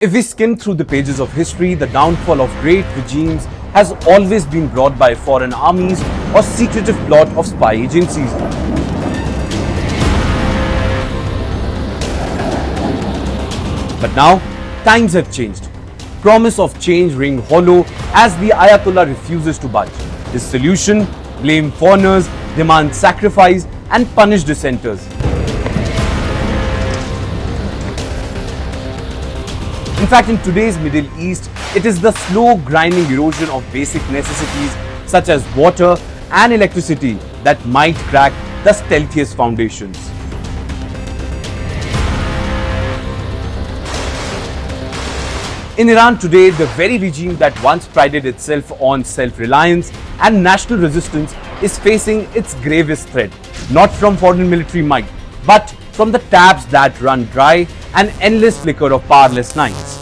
If we skim through the pages of history, the downfall of great regimes has always been brought by foreign armies or secretive plot of spy agencies. But now, times have changed. Promise of change ring hollow as the Ayatollah refuses to budge. His solution: blame foreigners, demand sacrifice and punish dissenters. In fact, in today's Middle East, it is the slow grinding erosion of basic necessities such as water and electricity that might crack the stealthiest foundations. In Iran today, the very regime that once prided itself on self-reliance and national resistance is facing its gravest threat, not from foreign military might, but from the taps that run dry and endless flicker of powerless nights.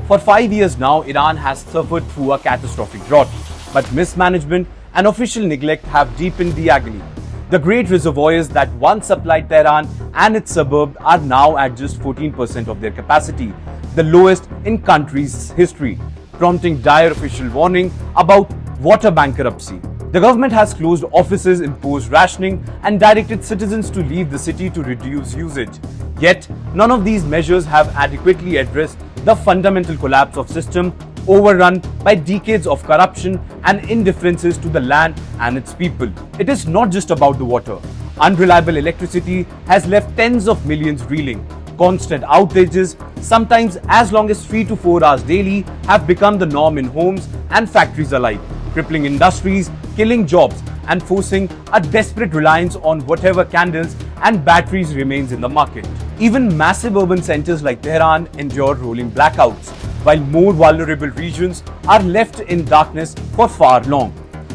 For 5 years now, Iran has suffered through a catastrophic drought, but mismanagement and official neglect have deepened the agony. The great reservoirs that once supplied Tehran and its suburbs are now at just 14% of their capacity, the lowest in country's history, prompting dire official warning about water bankruptcy. The government has closed offices, imposed rationing, and directed citizens to leave the city to reduce usage. Yet, none of these measures have adequately addressed the fundamental collapse of system overrun by decades of corruption and indifferences to the land and its people. It is not just about the water. Unreliable electricity has left tens of millions reeling. Constant outages, sometimes as long as 3 to 4 hours daily, have become the norm in homes and factories alike, crippling industries, killing jobs, and forcing a desperate reliance on whatever candles and batteries remains in the market. Even massive urban centers like Tehran endure rolling blackouts, while more vulnerable regions are left in darkness for far long.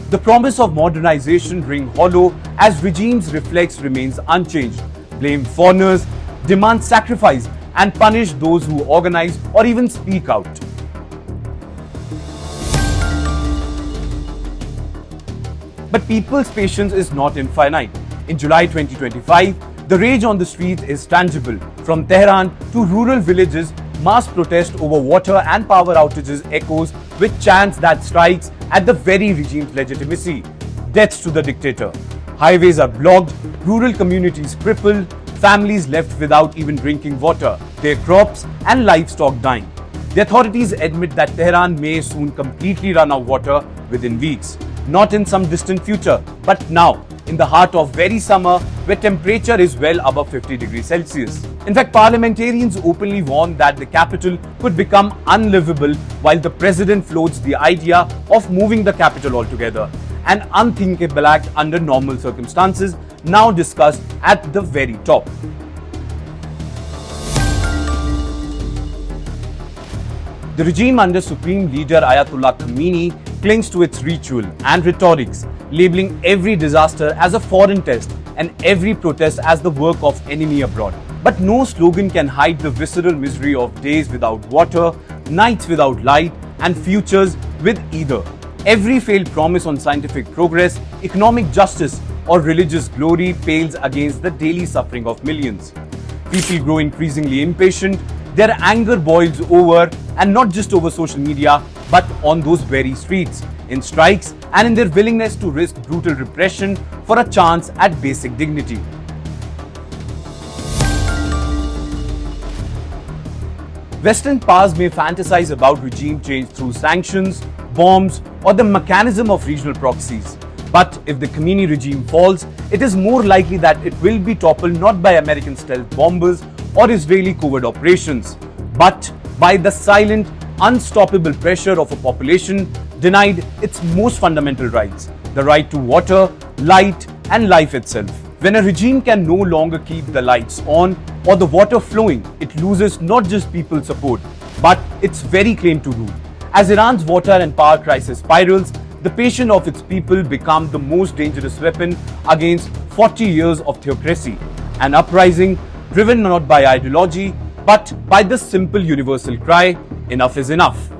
The promise of modernization ring hollow as regime's reflex remains unchanged. Blame foreigners, demand sacrifice, and punish those who organize or even speak out. But people's patience is not infinite. In July 2025, the rage on the streets is tangible. From Tehran to rural villages, mass protest over water and power outages echoes with chants that strikes at the very regime's legitimacy. Deaths to the dictator. Highways are blocked, rural communities crippled, families left without even drinking water, their crops and livestock dying. The authorities admit that Tehran may soon completely run out of water within weeks. Not in some distant future, but now, in the heart of very summer, where temperature is well above 50 degrees Celsius. In fact, parliamentarians openly warn that the capital could become unlivable, while the president floats the idea of moving the capital altogether, an unthinkable act under normal circumstances, now discussed at the very top. The regime under Supreme Leader Ayatollah Khamenei clings to its ritual and rhetorics, labeling every disaster as a foreign test and every protest as the work of enemy abroad. But no slogan can hide the visceral misery of days without water, nights without light, and futures with either. Every failed promise on scientific progress, economic justice, or religious glory pales against the daily suffering of millions. People grow increasingly impatient. Their anger boils over, and not just over social media, but on those very streets, in strikes, and in their willingness to risk brutal repression for a chance at basic dignity. Western powers may fantasize about regime change through sanctions, bombs, or the mechanism of regional proxies. But if the Khamenei regime falls, it is more likely that it will be toppled not by American stealth bombers or Israeli covert operations, but by the silent, unstoppable pressure of a population denied its most fundamental rights, the right to water, light, and life itself. When a regime can no longer keep the lights on or the water flowing, it loses not just people's support, but its very claim to rule. As Iran's water and power crisis spirals, the patience of its people become the most dangerous weapon against 40 years of theocracy. An uprising driven not by ideology, but by the simple universal cry, enough is enough.